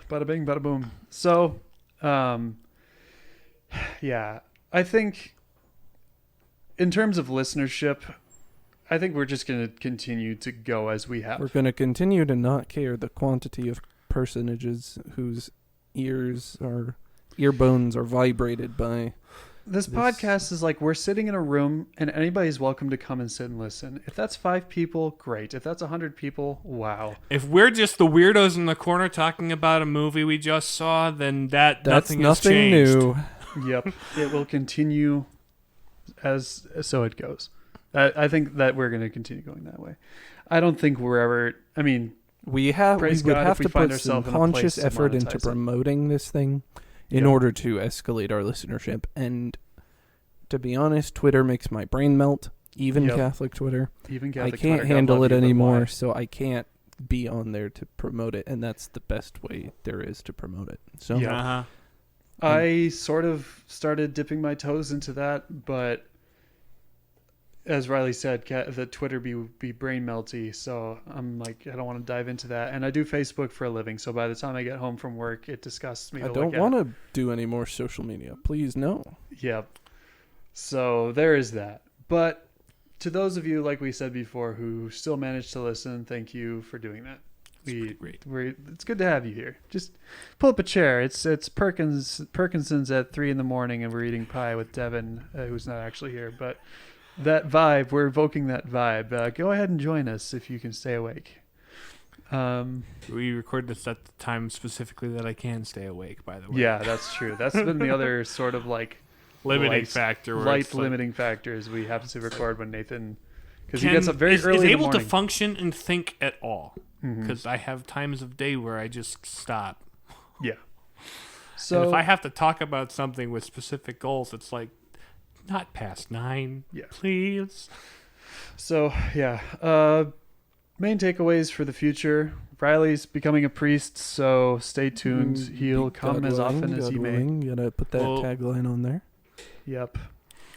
Bada bing, bada boom. So, yeah, I think in terms of listenership, I think we're just going to continue to go as we have. We're going to continue to not care the quantity of personages whose earbones are vibrated by This podcast is like we're sitting in a room and anybody's welcome to come and sit and listen. If that's 5 people, great. If that's 100 people, wow. If we're just the weirdos in the corner talking about a movie we just saw, then that's nothing has nothing changed. new. Yep. It will continue as so it goes. I think that we're going to continue going that way. I don't think we're ever, I mean, We would have to put some conscious effort into promoting this thing in order to escalate our listenership. And to be honest, Twitter makes my brain melt. Even Catholic Twitter. Even Catholic I can't Twitter, handle it anymore, so I can't be on there to promote it. And that's the best way there is to promote it. So Uh-huh. I sort of started dipping my toes into that, but as Riley said, the Twitter be brain melty, so I'm like, I don't want to dive into that. And I do Facebook for a living, so by the time I get home from work, it disgusts me. I don't want to do any more social media. Please, no. Yep. So there is that. But to those of you, like we said before, who still managed to listen, thank you for doing that. It's good to have you here. Just pull up a chair. It's Perkinson's at 3 a.m, and we're eating pie with Devin, who's not actually here, but. That vibe, we're evoking that vibe. Go ahead and join us if you can stay awake. We recorded this at the time specifically that I can stay awake, by the way. Yeah, that's true. That's been the other sort of like limiting factor. Light limiting factor is we have to record when Nathan, because he gets up very early in the able morning. to function and think at all. Because I have times of day where I just stop. Yeah. So and if I have to talk about something with specific goals, it's like, not past 9, please. So, yeah. Main takeaways for the future. Riley's becoming a priest, so stay tuned. He'll come as often as he may. You gotta put that tagline on there. Yep.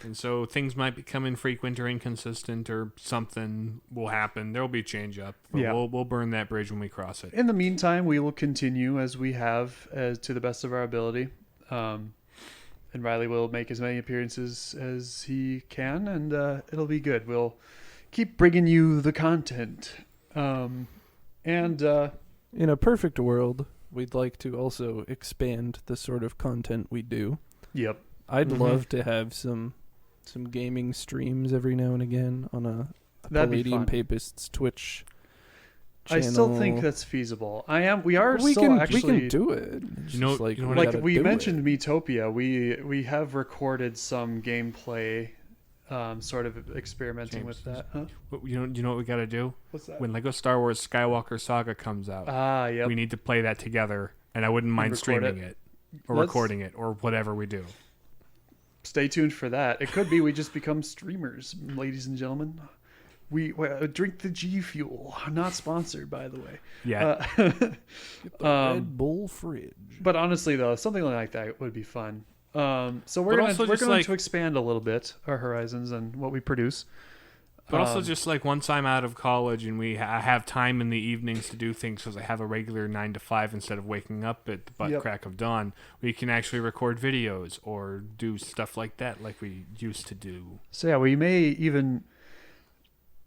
And so things might become infrequent or inconsistent or something will happen. There will be change up. But we'll burn that bridge when we cross it. In the meantime, we will continue as we have to the best of our ability. And Riley will make as many appearances as he can, and it'll be good. We'll keep bringing you the content. In a perfect world, we'd like to also expand the sort of content we do. Yep. I'd love to have some gaming streams every now and again on a Palladian Papists Twitch channel. I still think that's feasible. We we can do it. Like we mentioned Metopia. We have recorded some gameplay, sort of experimenting with that. Huh? You know what we got to do? What's that? When Lego Star Wars Skywalker Saga comes out, yep. we need to play that together, and I wouldn't mind streaming it or recording it or whatever we do. Stay tuned for that. It could be we just become streamers, ladies and gentlemen. We drink the G Fuel. Not sponsored, by the way. Yeah. The Red Bull fridge. But honestly, though, something like that would be fun. So we're going to expand a little bit our horizons and what we produce. But also just like once I'm out of college and I have time in the evenings to do things because I have a regular 9 to 5 instead of waking up at the butt crack of dawn, we can actually record videos or do stuff like that like we used to do. So yeah, we may even...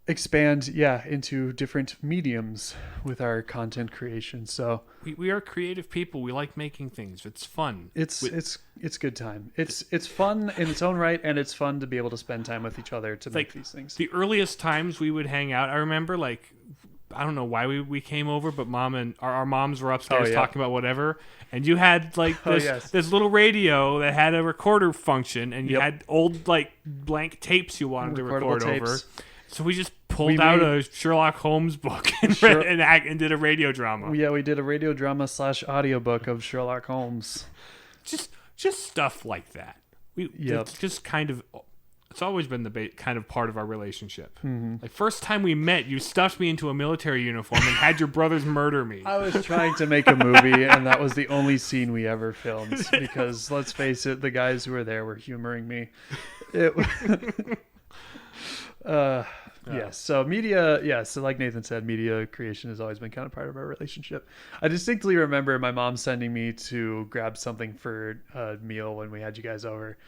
expand into different mediums with our content creation. So we are creative people. We like making things. It's fun. it's good time. It's fun in its own right, and it's fun to be able to spend time with each other to make these things. The earliest times we would hang out, I remember, like, I don't know why we came over, but mom and our moms were upstairs talking about whatever, and you had like this little radio that had a recorder function, and you had old like blank tapes you wanted to record over. So we just pulled out a Sherlock Holmes book and did a radio drama. Yeah, we did a radio drama / audiobook of Sherlock Holmes. Just stuff like that. It's just kind of. It's always been the kind of part of our relationship. Mm-hmm. Like, first time we met, you stuffed me into a military uniform and had your brothers murder me. I was trying to make a movie, and that was the only scene we ever filmed. Because, let's face it, the guys who were there were humoring me. So media, so like Nathan said, media creation has always been kind of part of our relationship. I distinctly remember my mom sending me to grab something for a meal when we had you guys over.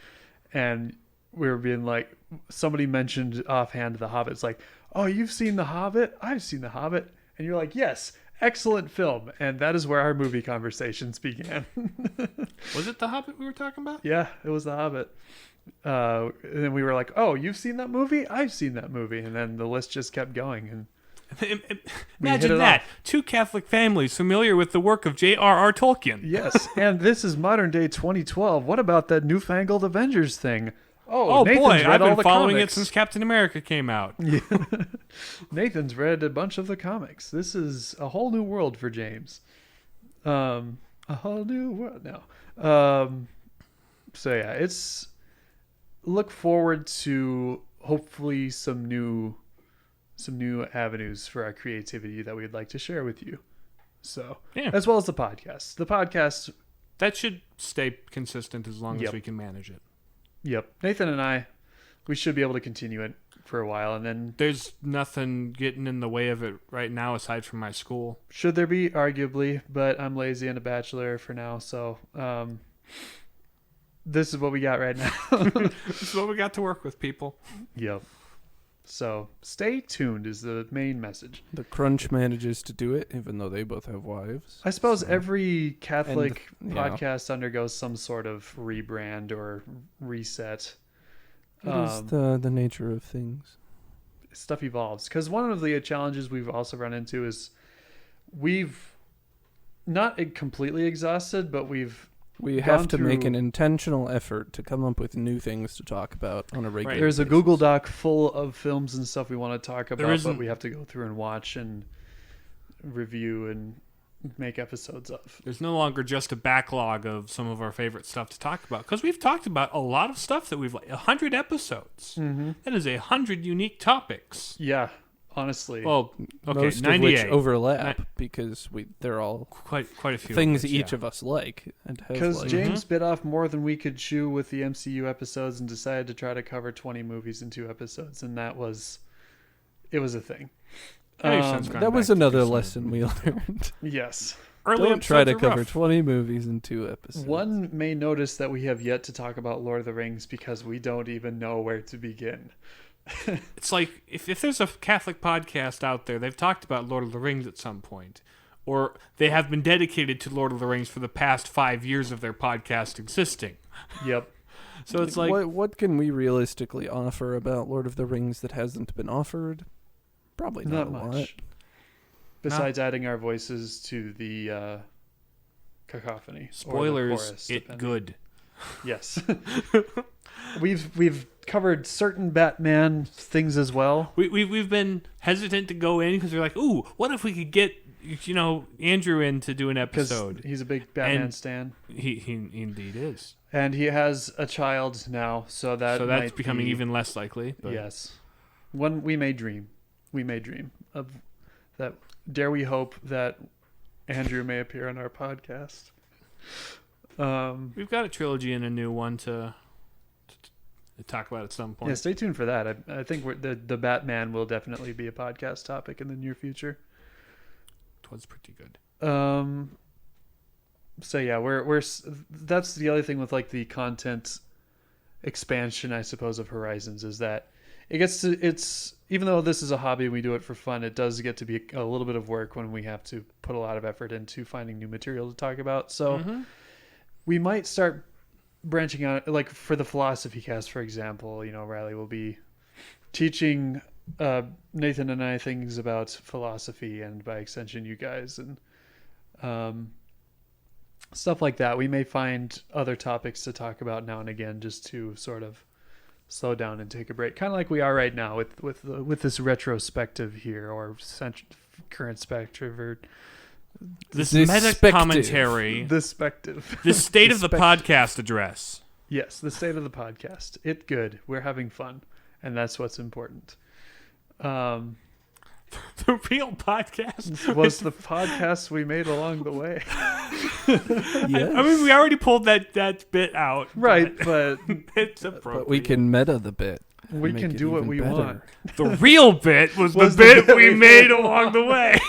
And we were being like, somebody mentioned offhand The Hobbit. It's like, oh, you've seen The Hobbit? I've seen The Hobbit. And you're like, yes, excellent film. And that is where our movie conversations began. Was it The Hobbit we were talking about? Yeah, it was The Hobbit. And then we were like, oh, you've seen that movie? I've seen that movie. And then the list just kept going. And imagine that. Two Catholic families familiar with the work of J.R.R. Tolkien. Yes, and this is modern day 2012. What about that newfangled Avengers thing? Oh boy, I've been following it since Captain America came out. Yeah. Nathan's read a bunch of the comics. This is a whole new world for James. A whole new world now. So yeah, it's look forward to hopefully some new avenues for our creativity that we'd like to share with you. So, as well as the podcast. The podcast that should stay consistent as long as we can manage it. Yep. Nathan and I, we should be able to continue it for a while, and then there's nothing getting in the way of it right now aside from my school. Should there be? Arguably, but I'm lazy and a bachelor for now, so this is what we got right now. This is what we got to work with, people. Yep. So stay tuned is the main message. The Crunch manages to do it, even though they both have wives. I suppose every Catholic podcast undergoes some sort of rebrand or reset. It is the nature of things. Stuff evolves. Because one of the challenges we've also run into is we've not completely exhausted, but we have to make an intentional effort to come up with new things to talk about on a regular basis. There's a Google Doc full of films and stuff we want to talk about, but we have to go through and watch and review and make episodes of. There's no longer just a backlog of some of our favorite stuff to talk about, because we've talked about a lot of stuff that we've 100 episodes. Mm-hmm. That is 100 unique topics. Yeah. Honestly, well, okay, most 98. Of which overlap because they're all quite a few things each of us like. Because James bit off more than we could chew with the MCU episodes and decided to try to cover 20 movies in 2 episodes, and it was a thing. That was another lesson we learned. Yes. Don't try to cover 20 movies in 2 episodes. One may notice that we have yet to talk about Lord of the Rings because we don't even know where to begin. It's like if there's a Catholic podcast out there, they've talked about Lord of the Rings at some point, or they have been dedicated to Lord of the Rings for the past 5 years of their podcast existing. Yep. So it's like, what can we realistically offer about Lord of the Rings that hasn't been offered? Probably not much. Lot. Besides adding our voices to the cacophony. Spoilers, chorus, good. Yes. We've covered certain Batman things as well. We've been hesitant to go in because we're like, ooh, what if we could get Andrew in to do an episode? Because he's a big Batman stan. He indeed is, and he has a child now, so that's becoming even less likely. But. Yes, we may dream of that. Dare we hope that Andrew may appear on our podcast? We've got a trilogy and a new one to talk about at some point. Yeah, stay tuned for that. I think the Batman will definitely be a podcast topic in the near future. It was pretty good. So yeah, we're that's the other thing with like the content expansion, I suppose, of Horizons is that it's even though this is a hobby and we do it for fun, it does get to be a little bit of work when we have to put a lot of effort into finding new material to talk about. So we might start branching out, like for the philosophy cast, for example. Riley will be teaching Nathan and I things about philosophy, and by extension you guys, and stuff like that. We may find other topics to talk about now and again, just to sort of slow down and take a break, kind of like we are right now with this retrospective here, or current spective, or this meta commentary, the spective, the state of the podcast address. Yes, the state of the podcast. It good. We're having fun, and that's what's important. The real podcast was the podcast we made along the way. Yes. I mean, we already pulled that bit out, right? But it's appropriate. But we can meta the bit. We can do what we want. The real bit was the bit we made along the way.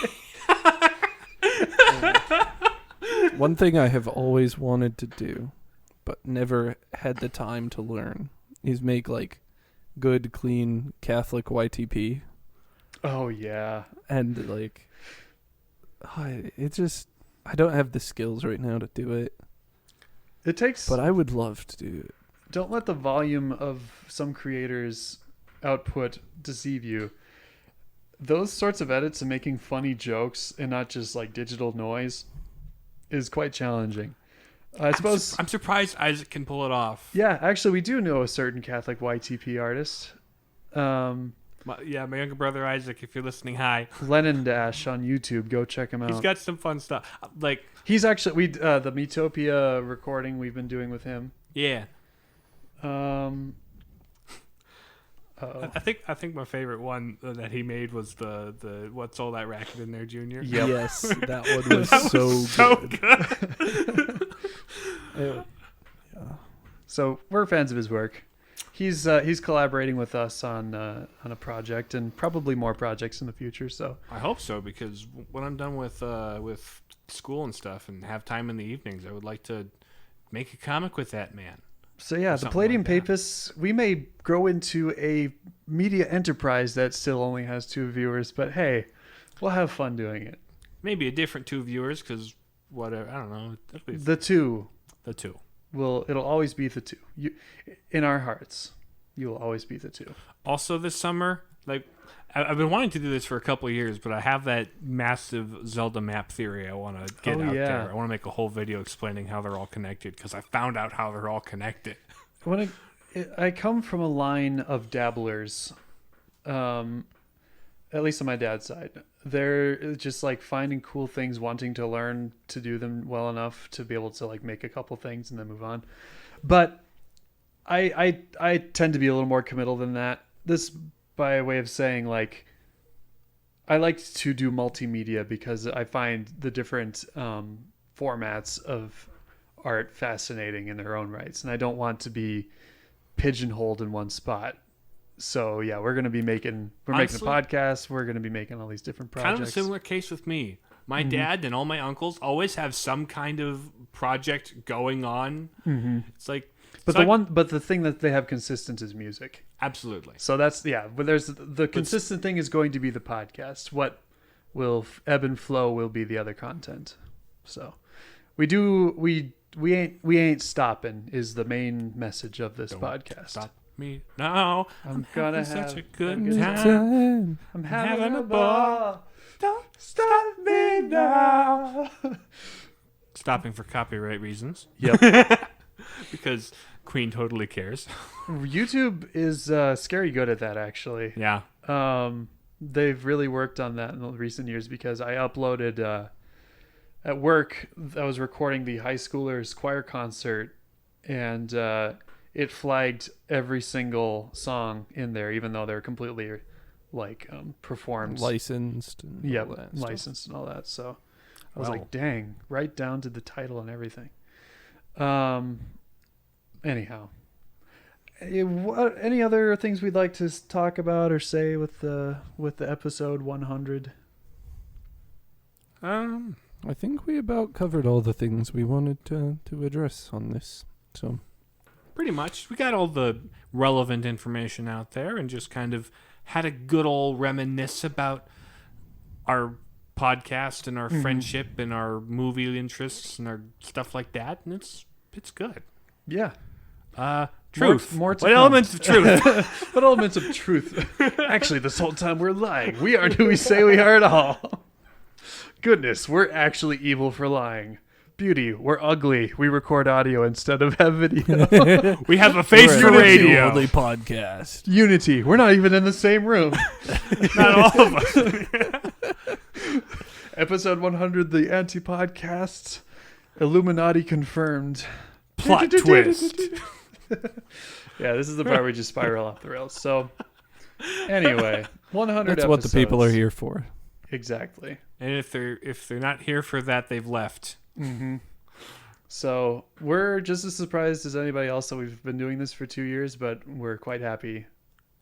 One thing I have always wanted to do, but never had the time to learn, is make like good, clean Catholic YTP. Oh yeah, and like, I don't have the skills right now to do it. It takes, but I would love to do it. Don't let the volume of some creators' output deceive you. Those sorts of edits and making funny jokes and not just like digital noise is quite challenging. I suppose I'm surprised Isaac can pull it off. Yeah, actually, we do know a certain Catholic YTP artist. My younger brother Isaac, if you're listening, hi. Lennon Dash on YouTube, go check him out. He's got some fun stuff. Like he's actually the Metopia recording we've been doing with him. Yeah. I think my favorite one that he made was the What's All That Racket in There, Junior? Yep. Yes, that one was so good. Yeah. So we're fans of his work. He's collaborating with us on a project, and probably more projects in the future. So I hope so, because when I'm done with school and stuff and have time in the evenings, I would like to make a comic with that man. So yeah, the Palladian Papists, we may grow into a media enterprise that still only has 2 viewers, but hey, we'll have fun doing it. Maybe a different 2 viewers, because whatever, I don't know. The two. It'll always be the 2. In our hearts, you will always be the 2. Also this summer, like, I've been wanting to do this for a couple of years, but I have that massive Zelda map theory I want to get out there. I want to make a whole video explaining how they're all connected, because I found out how they're all connected. I come from a line of dabblers, at least on my dad's side. They're just like finding cool things, wanting to learn to do them well enough to be able to like make a couple things and then move on. But I tend to be a little more committal than that. This by way of saying, like, I like to do multimedia because I find the different formats of art fascinating in their own rights, and I don't want to be pigeonholed in one spot. So yeah, we're going to be making a podcast. We're going to be making all these different projects. Kind of a similar case with me. My dad and all my uncles always have some kind of project going on. Mm-hmm. It's like, but the thing that they have consistent is music. Absolutely. So that's but there's the consistent thing is going to be the podcast. What will ebb and flow will be the other content. So we ain't stopping is the main message of this podcast. Stop me now. I'm gonna have such a good time. I'm having a ball. Don't stop me now. Stopping for copyright reasons. Yep. Because Queen totally cares. YouTube is scary good at that, actually. Yeah. They've really worked on that in the recent years, because I uploaded at work. I was recording the high schoolers choir concert, and it flagged every single song in there, even though they're completely performed, licensed, and all that licensed stuff. And all that. So I was like, dang, right down to the title and everything. Anyhow, any other things we'd like to talk about or say with the episode 100? I think we about covered all the things we wanted to address on this. So pretty much. We got all the relevant information out there and just kind of had a good old reminisce about our podcast and our friendship and our movie interests and our stuff like that. And it's good. Yeah. Truth. More to what come. elements of truth? What elements of truth? Actually, this whole time we're lying. We aren't who we say we are at all. Goodness, we're actually evil for lying. Beauty, we're ugly. We record audio instead of have video. We have a face for radio. Only podcast. Unity, we're not even in the same room. Not all of us. Episode 100, the anti-podcast. Illuminati confirmed. Plot twist. Yeah, this is the part where we just spiral off the rails. So, anyway, 100 That's what the people are episodes. here for. Exactly. And if they're not here for that, they've left. Mm-hmm. So we're just as surprised as anybody else that we've been doing this for 2 years, but we're quite happy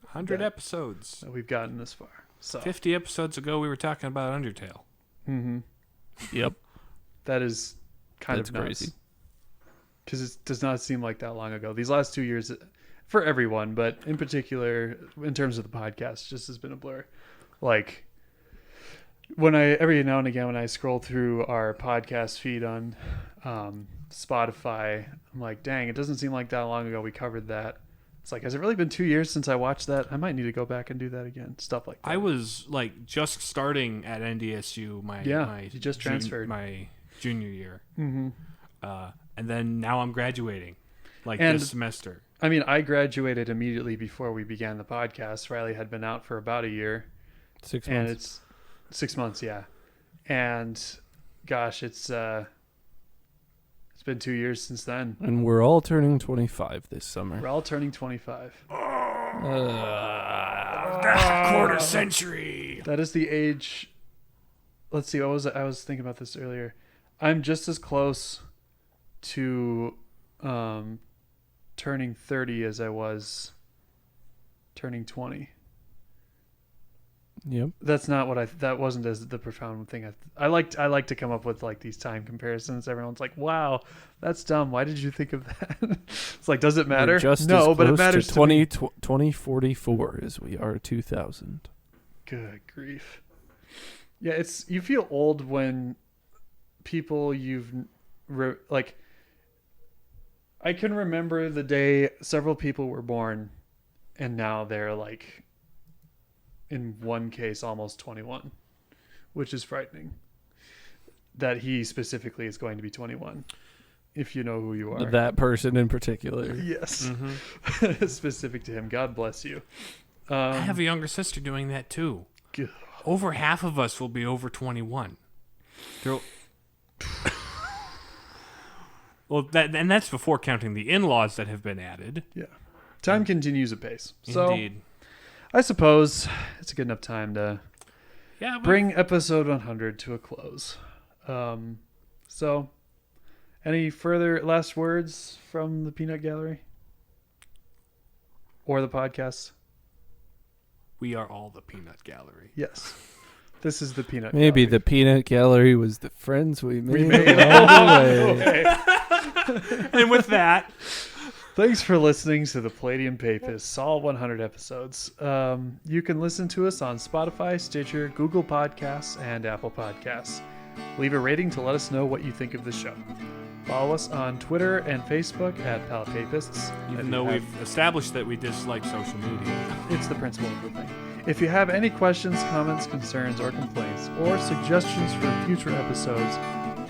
100 Yeah. episodes. that we've gotten this far. So 50 episodes ago, we were talking about Undertale. mm-hmm. Yep. That is kind That's of nuts. crazy. Because it does not seem like that long ago. These last 2 years, for everyone, but in particular, in terms of the podcast, just has been a blur. Like, every now and again, when I scroll through our podcast feed on Spotify, I'm like, dang, it doesn't seem like that long ago we covered that. It's like, has it really been 2 years since I watched that? I might need to go back and do that again. Stuff like that. I was like just starting at NDSU You just transferred. my junior year. Mm-hmm. And then now I'm graduating And- this semester. I mean, I graduated immediately before we began the podcast. Riley had been out for about a year. 6 And months. it's 6 months, yeah. And gosh, it's been 2 years since then. And we're all turning 25 this summer. We're all turning 25. Quarter century. That is the age. Let's see. I was thinking about this earlier. I'm just as close to turning 30 as I was turning 20. Yep. That's not what that wasn't as the profound thing. I like to come up with like these time comparisons. Everyone's like, "Wow, that's dumb. Why did you think of that?" It's like, does it matter? We're just No, as but it close matters to to me. 2044 as we are 2000. Good grief. Yeah, you feel old when people like. I can remember the day several people were born, and now they're like, in one case, almost 21, which is frightening. That he specifically is going to be 21, if you know who you are. That person in particular. Yes. Mm-hmm. Specific to him. God bless you. I have a younger sister doing that too. Good. Over half of us will be over 21. Well, that's before counting the in-laws that have been added. Yeah. Time continues apace. So Indeed. I suppose it's a good enough time to Yeah. bring episode 100 to a close. So any further last words from the Peanut Gallery? Or the podcast? We are all the Peanut Gallery. Yes. This is the Peanut Maybe Gallery. the peanut gallery was the friends we made. made along the way. And with that, Thanks for listening to the Palladian Papists, all 100 episodes. You can listen to us on Spotify, Stitcher, Google Podcasts, and Apple Podcasts. Leave a rating to let us know what you think of the show. Follow us on Twitter and Facebook at Papists. even though we've established that we dislike social media. It's the principle of the thing. If you have any questions, comments, concerns, or complaints, or suggestions for future episodes,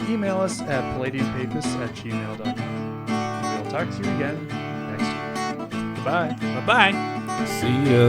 email us at palladianpapists@gmail.com. We'll talk to you again next week. Goodbye. Bye-bye. See ya.